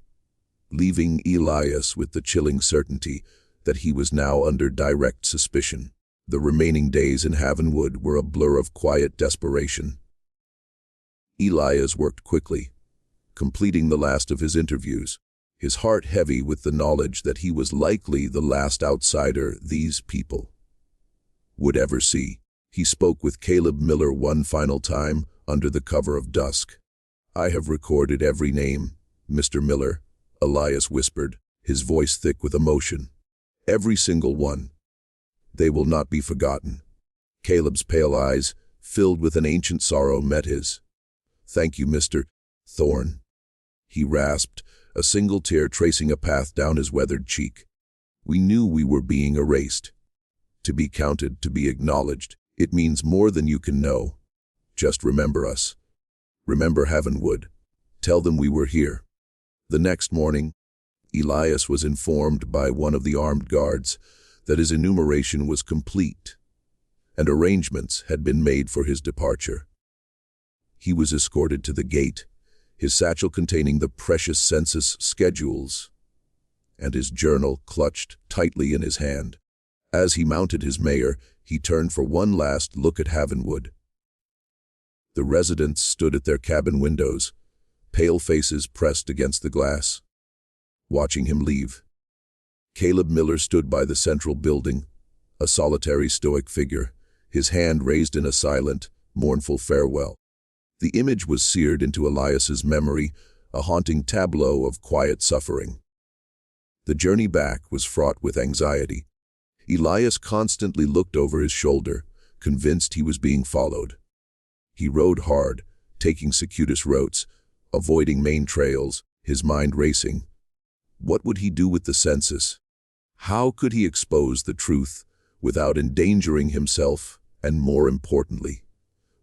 leaving Elias with the chilling certainty that he was now under direct suspicion. The remaining days in Havenwood were a blur of quiet desperation. Elias worked quickly, completing the last of his interviews, his heart heavy with the knowledge that he was likely the last outsider these people would ever see. He spoke with Caleb Miller one final time under the cover of dusk. "I have recorded every name, Mr. Miller, Elias whispered, his voice thick with emotion. Every single one. They will not be forgotten. Caleb's pale eyes, filled with an ancient sorrow, met his. Thank you, Mr. Thorne. He rasped, a single tear tracing a path down his weathered cheek. We knew we were being erased. To be counted, to be acknowledged, it means more than you can know. Just remember us. Remember Havenwood. Tell them we were here. The next morning, Elias was informed by one of the armed guards that his enumeration was complete, and arrangements had been made for his departure. He was escorted to the gate, his satchel containing the precious census schedules, and his journal clutched tightly in his hand. As he mounted his mare, he turned for one last look at Havenwood. The residents stood at their cabin windows, pale faces pressed against the glass, watching him leave. Caleb Miller stood by the central building, a solitary stoic figure, his hand raised in a silent, mournful farewell. The image was seared into Elias's memory, a haunting tableau of quiet suffering. The journey back was fraught with anxiety. Elias constantly looked over his shoulder, convinced he was being followed. He rode hard, taking circuitous routes, avoiding main trails, his mind racing. What would he do with the census? How could he expose the truth without endangering himself and, more importantly,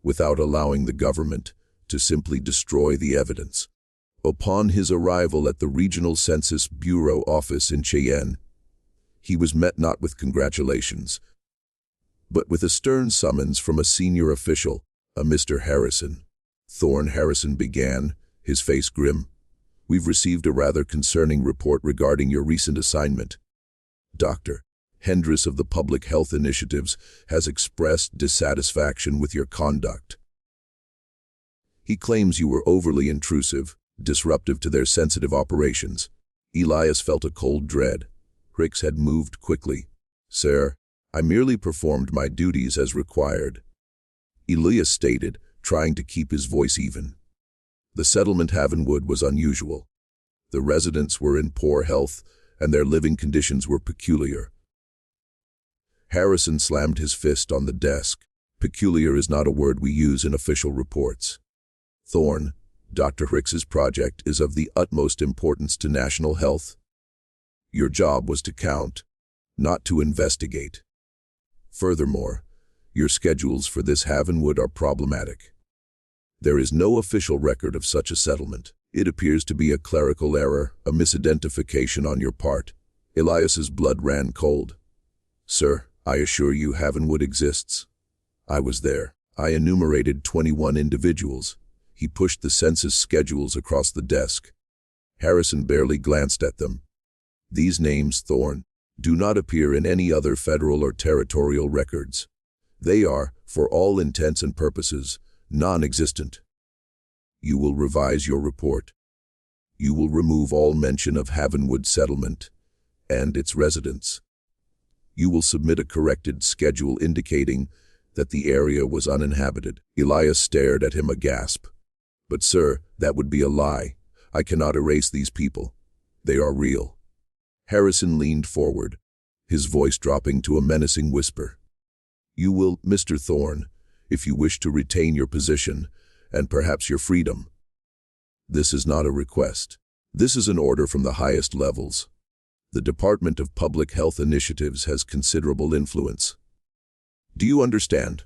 without allowing the government to simply destroy the evidence? Upon his arrival at the Regional Census Bureau office in Cheyenne, he was met not with congratulations, but with a stern summons from a senior official, a Mr. Harrison. Thorne Harrison began, his face grim. We've received a rather concerning report regarding your recent assignment. Dr. Hendris of the Public Health Initiatives has expressed dissatisfaction with your conduct. He claims you were overly intrusive, disruptive to their sensitive operations. Elias felt a cold dread. Hicks had moved quickly. Sir, I merely performed my duties as required, Elias stated, trying to keep his voice even. The settlement Havenwood was unusual. The residents were in poor health, and their living conditions were peculiar. Harrison slammed his fist on the desk. Peculiar is not a word we use in official reports. Thorne, Dr. Hicks's project is of the utmost importance to national health. Your job was to count, not to investigate. Furthermore, your schedules for this Havenwood are problematic. There is no official record of such a settlement. It appears to be a clerical error, a misidentification on your part. Elias's blood ran cold. Sir, I assure you Havenwood exists. I was there. I enumerated 21 individuals. He pushed the census schedules across the desk. Harrison barely glanced at them. These names, Thorne, do not appear in any other federal or territorial records. They are, for all intents and purposes, non-existent. You will revise your report. You will remove all mention of Havenwood settlement and its residents. You will submit a corrected schedule indicating that the area was uninhabited. Elias stared at him aghast. But sir, that would be a lie. I cannot erase these people. They are real. Harrison leaned forward, his voice dropping to a menacing whisper. You will, Mr. Thorne, if you wish to retain your position and perhaps your freedom. This is not a request. This is an order from the highest levels. The Department of Public Health Initiatives has considerable influence. Do you understand?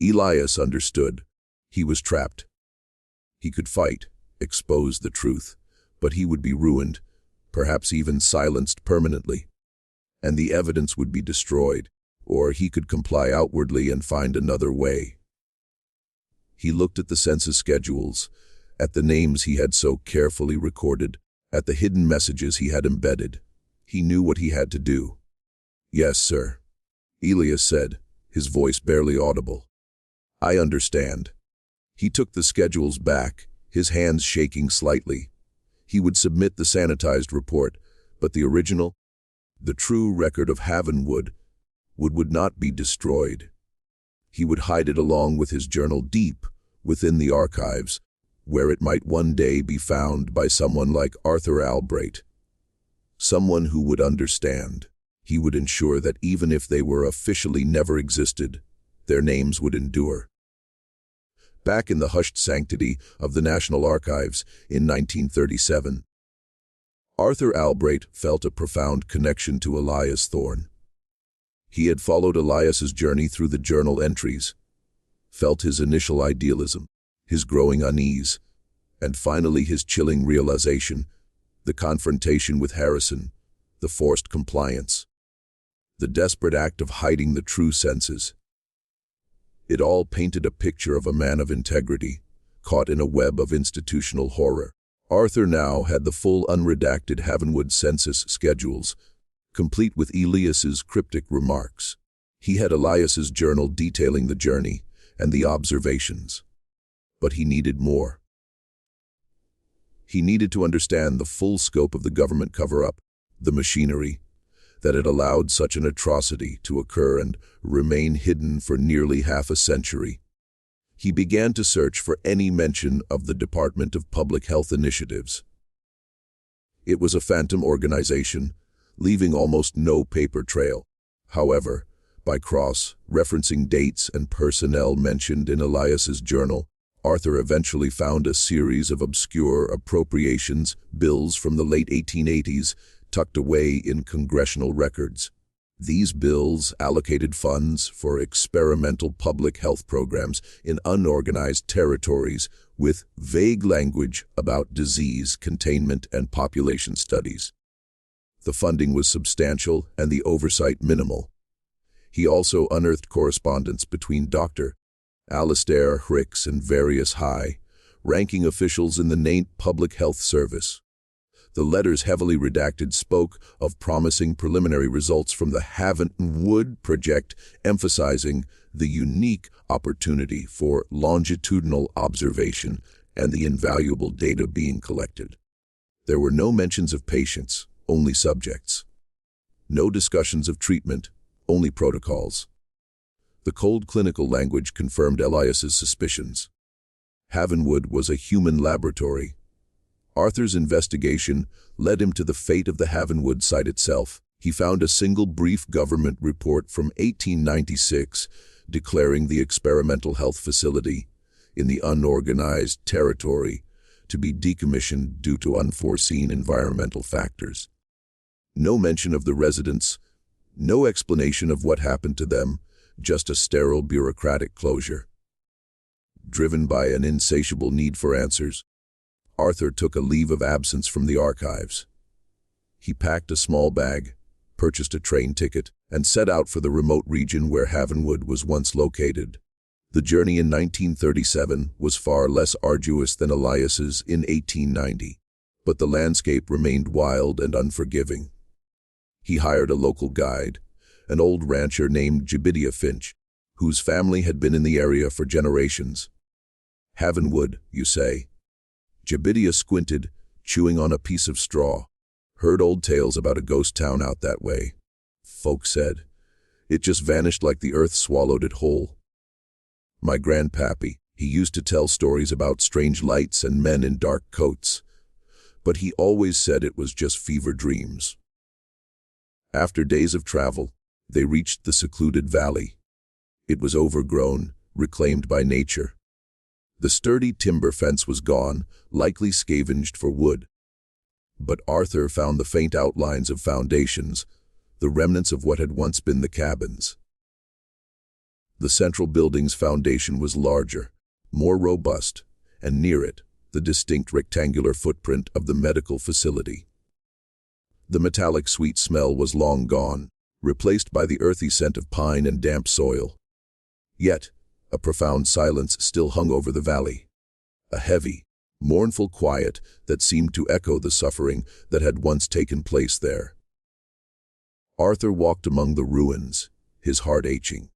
Elias understood. He was trapped. He could fight, expose the truth, but he would be ruined, perhaps even silenced permanently. And the evidence would be destroyed, or he could comply outwardly and find another way. He looked at the census schedules, at the names he had so carefully recorded, at the hidden messages he had embedded. He knew what he had to do. Yes, sir, Elias said, his voice barely audible. I understand. He took the schedules back, his hands shaking slightly. He would submit the sanitized report, but the original, the true record of Havenwood, would not be destroyed. He would hide it along with his journal deep within the archives, where it might one day be found by someone like Arthur Albright. Someone who would understand. He would ensure that even if they were officially never existed, their names would endure. Back in the hushed sanctity of the National Archives in 1937, Arthur Albright felt a profound connection to Elias Thorne. He had followed Elias's journey through the journal entries, felt his initial idealism, his growing unease, and finally his chilling realization, the confrontation with Harrison, the forced compliance, the desperate act of hiding the true census. It all painted a picture of a man of integrity, caught in a web of institutional horror. Arthur now had the full unredacted Havenwood census schedules, complete with Elias's cryptic remarks. He had Elias's journal detailing the journey and the observations. But he needed more. He needed to understand the full scope of the government cover-up, the machinery, that had allowed such an atrocity to occur and remain hidden for nearly half a century. He began to search for any mention of the Department of Public Health initiatives. It was a phantom organization, leaving almost no paper trail. However, by cross-referencing dates and personnel mentioned in Elias's journal, Arthur eventually found a series of obscure appropriations bills from the late 1880s tucked away in congressional records. These bills allocated funds for experimental public health programs in unorganized territories with vague language about disease containment and population studies. The funding was substantial and the oversight minimal. He also unearthed correspondence between Dr. Alastair Hricks and various high-ranking officials in the Naint Public Health Service. The letters, heavily redacted, spoke of promising preliminary results from the Havenwood project, emphasizing the unique opportunity for longitudinal observation and the invaluable data being collected. There were no mentions of patients, only subjects. No discussions of treatment, only protocols. The cold clinical language confirmed Elias's suspicions. Havenwood was a human laboratory. Arthur's investigation led him to the fate of the Havenwood site itself. He found a single brief government report from 1896 declaring the experimental health facility in the unorganized territory to be decommissioned due to unforeseen environmental factors. No mention of the residents, no explanation of what happened to them, just a sterile bureaucratic closure. Driven by an insatiable need for answers, Arthur took a leave of absence from the archives. He packed a small bag, purchased a train ticket, and set out for the remote region where Havenwood was once located. The journey in 1937 was far less arduous than Elias's in 1890, but the landscape remained wild and unforgiving. He hired a local guide, an old rancher named Jebidiah Finch, whose family had been in the area for generations. Havenwood, you say? Jebidiah squinted, chewing on a piece of straw. Heard old tales about a ghost town out that way. Folks said. It just vanished like the earth swallowed it whole. My grandpappy, he used to tell stories about strange lights and men in dark coats, but he always said it was just fever dreams. After days of travel, they reached the secluded valley. It was overgrown, reclaimed by nature. The sturdy timber fence was gone, likely scavenged for wood. But Arthur found the faint outlines of foundations, the remnants of what had once been the cabins. The central building's foundation was larger, more robust, and near it, the distinct rectangular footprint of the medical facility. The metallic sweet smell was long gone, replaced by the earthy scent of pine and damp soil. Yet, a profound silence still hung over the valley. A heavy, mournful quiet that seemed to echo the suffering that had once taken place there. Arthur walked among the ruins, his heart aching.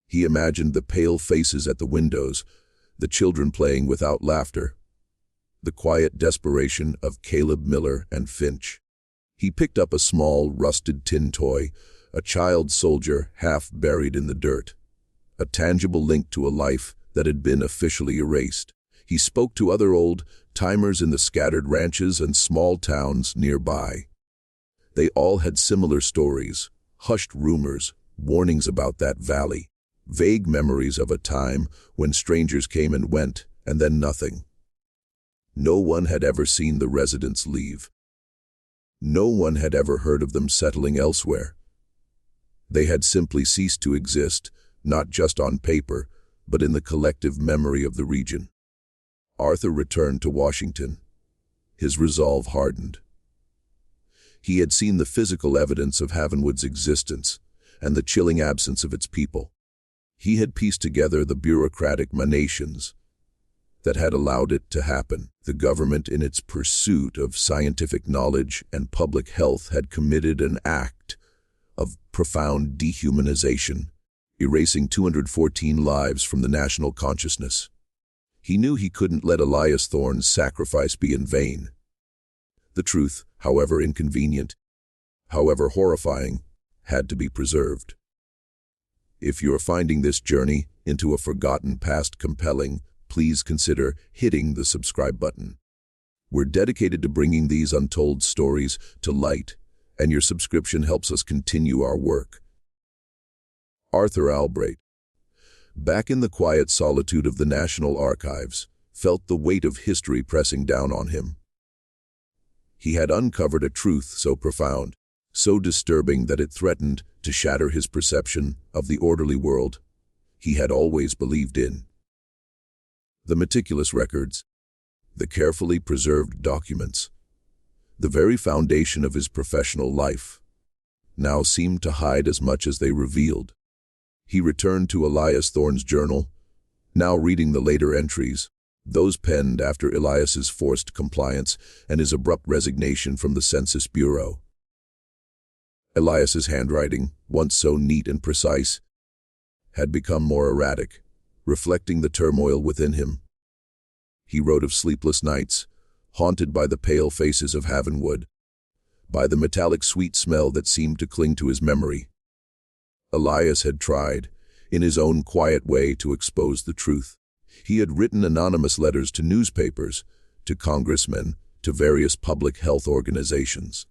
He imagined the pale faces at the windows, the children playing without laughter, the quiet desperation of Caleb Miller and Finch. He picked up a small, rusted tin toy, a child soldier half buried in the dirt, a tangible link to a life that had been officially erased. He spoke to other old-timers in the scattered ranches and small towns nearby. They all had similar stories, hushed rumors, warnings about that valley, vague memories of a time when strangers came and went, and then nothing. No one had ever seen the residents leave. No one had ever heard of them settling elsewhere. They had simply ceased to exist, not just on paper, but in the collective memory of the region. Arthur returned to Washington. His resolve hardened. He had seen the physical evidence of Havenwood's existence and the chilling absence of its people. He had pieced together the bureaucratic machinations that had allowed it to happen. The government, in its pursuit of scientific knowledge and public health, had committed an act of profound dehumanization, erasing 214 lives from the national consciousness. He knew he couldn't let Elias Thorne's sacrifice be in vain. The truth, however inconvenient, however horrifying, had to be preserved. If you're finding this journey into a forgotten past compelling, please consider hitting the subscribe button. We're dedicated to bringing these untold stories to light, and your subscription helps us continue our work. Arthur Albright, back in the quiet solitude of the National Archives, felt the weight of history pressing down on him. He had uncovered a truth so profound, so disturbing that it threatened to shatter his perception of the orderly world he had always believed in. The meticulous records, the carefully preserved documents, the very foundation of his professional life, now seemed to hide as much as they revealed. He returned to Elias Thorne's journal, now reading the later entries, those penned after Elias's forced compliance and his abrupt resignation from the Census Bureau. Elias's handwriting, once so neat and precise, had become more erratic, reflecting the turmoil within him. He wrote of sleepless nights, haunted by the pale faces of Havenwood, by the metallic sweet smell that seemed to cling to his memory. Elias had tried, in his own quiet way, to expose the truth. He had written anonymous letters to newspapers, to congressmen, to various public health organizations.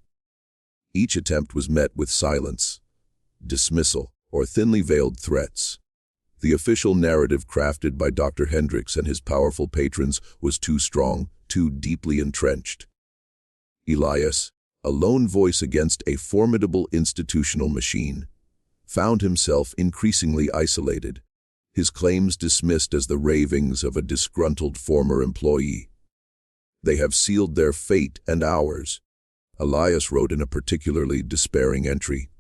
Each attempt was met with silence, dismissal, or thinly veiled threats. The official narrative crafted by Dr. Hendricks and his powerful patrons was too strong, too deeply entrenched. Elias, a lone voice against a formidable institutional machine, found himself increasingly isolated, his claims dismissed as the ravings of a disgruntled former employee. "They have sealed their fate and ours," Elias wrote in a particularly despairing entry.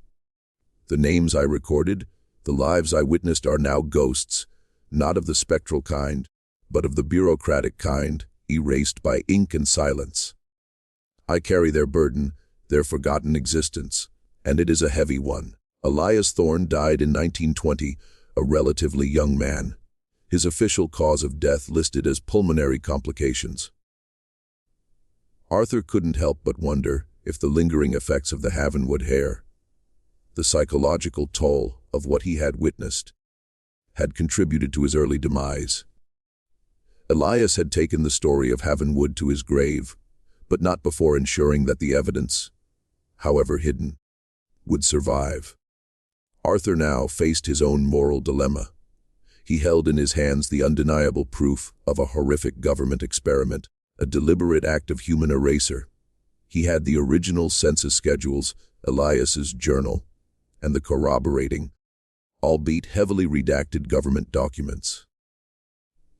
"The names I recorded, the lives I witnessed are now ghosts, not of the spectral kind, but of the bureaucratic kind, erased by ink and silence. I carry their burden, their forgotten existence, and it is a heavy one." Elias Thorne died in 1920, a relatively young man, his official cause of death listed as pulmonary complications. Arthur couldn't help but wonder if the lingering effects of the Havenwood hair, the psychological toll of what he had witnessed, had contributed to his early demise. Elias had taken the story of Havenwood to his grave, but not before ensuring that the evidence, however hidden, would survive. Arthur now faced his own moral dilemma. He held in his hands the undeniable proof of a horrific government experiment, a deliberate act of human erasure. He had the original census schedules, Elias's journal, and the corroborating, albeit heavily redacted government documents.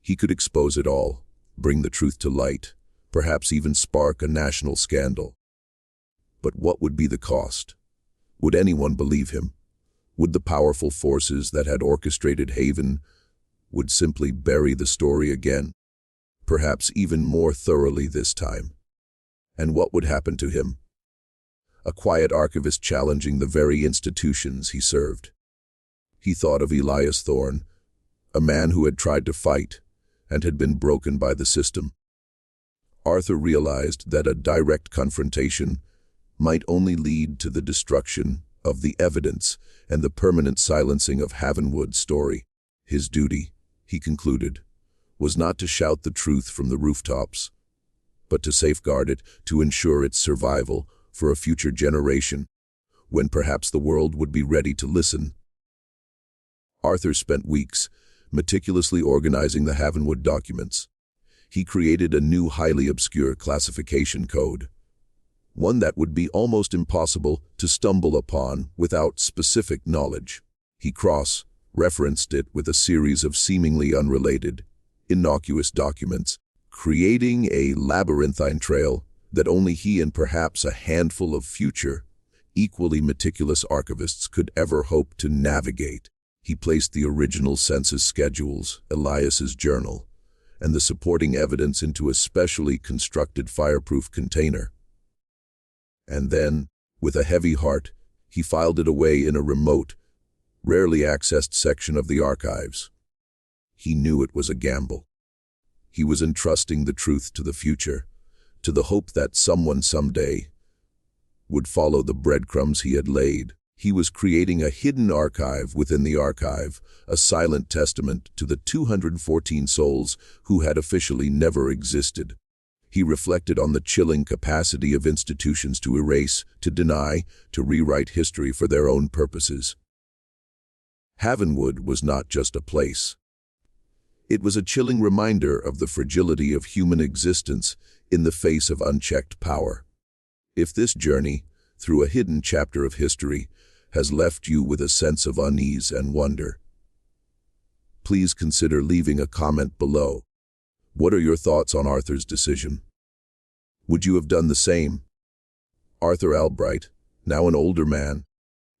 He could expose it all, bring the truth to light, perhaps even spark a national scandal. But what would be the cost? Would anyone believe him? Would the powerful forces that had orchestrated Havenwood simply bury the story again, perhaps even more thoroughly this time? And what would happen to him? A quiet archivist challenging the very institutions he served. He thought of Elias Thorne, a man who had tried to fight and had been broken by the system. Arthur realized that a direct confrontation might only lead to the destruction of the evidence and the permanent silencing of Havenwood's story. His duty, he concluded, was not to shout the truth from the rooftops, but to safeguard it, to ensure its survival for a future generation, when perhaps the world would be ready to listen. Arthur spent weeks meticulously organizing the Havenwood documents. He created a new highly obscure classification code, one that would be almost impossible to stumble upon without specific knowledge. He cross-referenced it with a series of seemingly unrelated, innocuous documents, creating a labyrinthine trail that only he and perhaps a handful of future, equally meticulous archivists could ever hope to navigate. He placed the original census schedules, Elias's journal, and the supporting evidence into a specially constructed fireproof container. And then, with a heavy heart, he filed it away in a remote, rarely accessed section of the archives. He knew it was a gamble. He was entrusting the truth to the future, to the hope that someone someday would follow the breadcrumbs he had laid. He was creating a hidden archive within the archive, a silent testament to the 214 souls who had officially never existed. He reflected on the chilling capacity of institutions to erase, to deny, to rewrite history for their own purposes. Havenwood was not just a place. It was a chilling reminder of the fragility of human existence in the face of unchecked power. If this journey, through a hidden chapter of history, has left you with a sense of unease and wonder, please consider leaving a comment below. What are your thoughts on Arthur's decision? Would you have done the same? Arthur Albright, now an older man,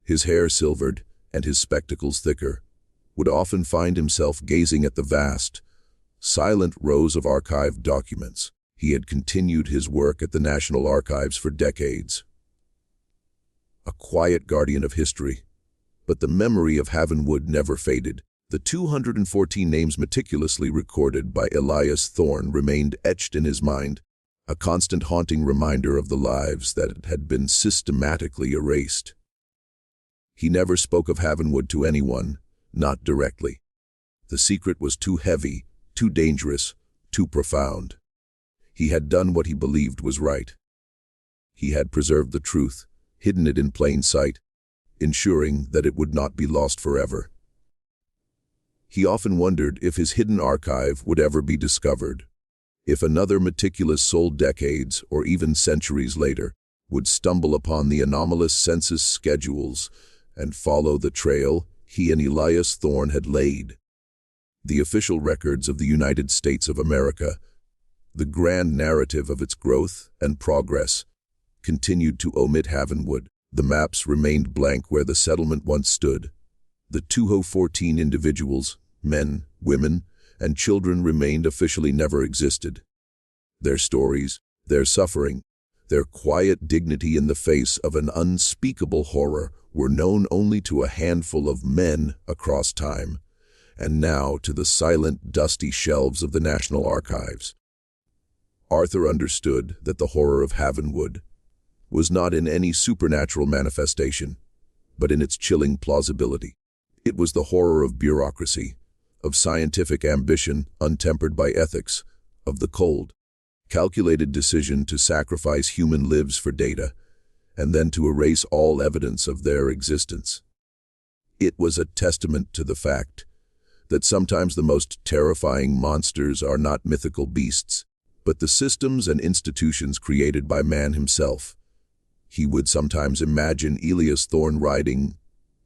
his hair silvered and his spectacles thicker, would often find himself gazing at the vast, silent rows of archived documents. He had continued his work at the National Archives for decades. A quiet guardian of history, but the memory of Havenwood never faded. The 214 names meticulously recorded by Elias Thorne remained etched in his mind, a constant haunting reminder of the lives that had been systematically erased. He never spoke of Havenwood to anyone, not directly. The secret was too heavy, too dangerous, too profound. He had done what he believed was right. He had preserved the truth, hidden it in plain sight, ensuring that it would not be lost forever. He often wondered if his hidden archive would ever be discovered, if another meticulous soul decades or even centuries later would stumble upon the anomalous census schedules and follow the trail he and Elias Thorne had laid. The official records of the United States of America, the grand narrative of its growth and progress, continued to omit Havenwood. The maps remained blank where the settlement once stood. The 214 individuals, men, women, and children remained officially never existed. Their stories, their suffering, their quiet dignity in the face of an unspeakable horror were known only to a handful of men across time, and now to the silent, dusty shelves of the National Archives. Arthur understood that the horror of Havenwood was not in any supernatural manifestation, but in its chilling plausibility. It was the horror of bureaucracy, of scientific ambition untempered by ethics, of the cold, calculated decision to sacrifice human lives for data, and then to erase all evidence of their existence. It was a testament to the fact that sometimes the most terrifying monsters are not mythical beasts, but the systems and institutions created by man himself. He would sometimes imagine Elias Thorne riding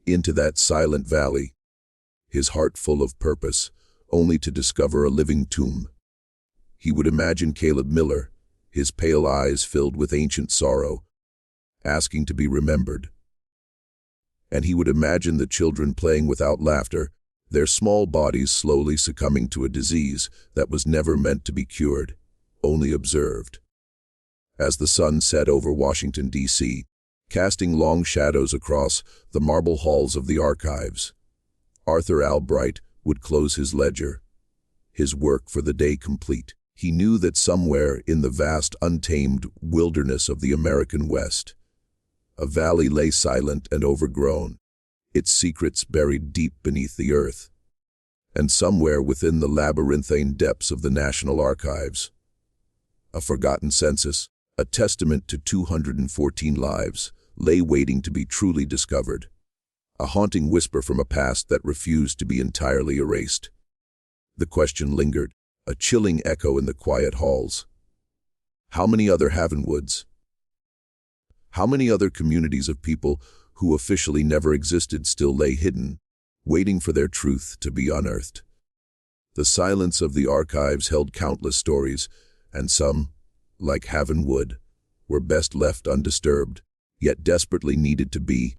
into that silent valley, his heart full of purpose, only to discover a living tomb. He would imagine Caleb Miller, his pale eyes filled with ancient sorrow, asking to be remembered. And he would imagine the children playing without laughter, their small bodies slowly succumbing to a disease that was never meant to be cured, only observed. As the sun set over Washington, D.C., casting long shadows across the marble halls of the archives, Arthur Albright would close his ledger, his work for the day complete. He knew that somewhere in the vast, untamed wilderness of the American West, a valley lay silent and overgrown, its secrets buried deep beneath the earth. And somewhere within the labyrinthine depths of the National Archives, a forgotten census, a testament to 214 lives, lay waiting to be truly discovered. A haunting whisper from a past that refused to be entirely erased. The question lingered, a chilling echo in the quiet halls. How many other Havenwoods? How many other communities of people who officially never existed still lay hidden, waiting for their truth to be unearthed? The silence of the archives held countless stories, and some, like Havenwood, were best left undisturbed, yet desperately needed to be.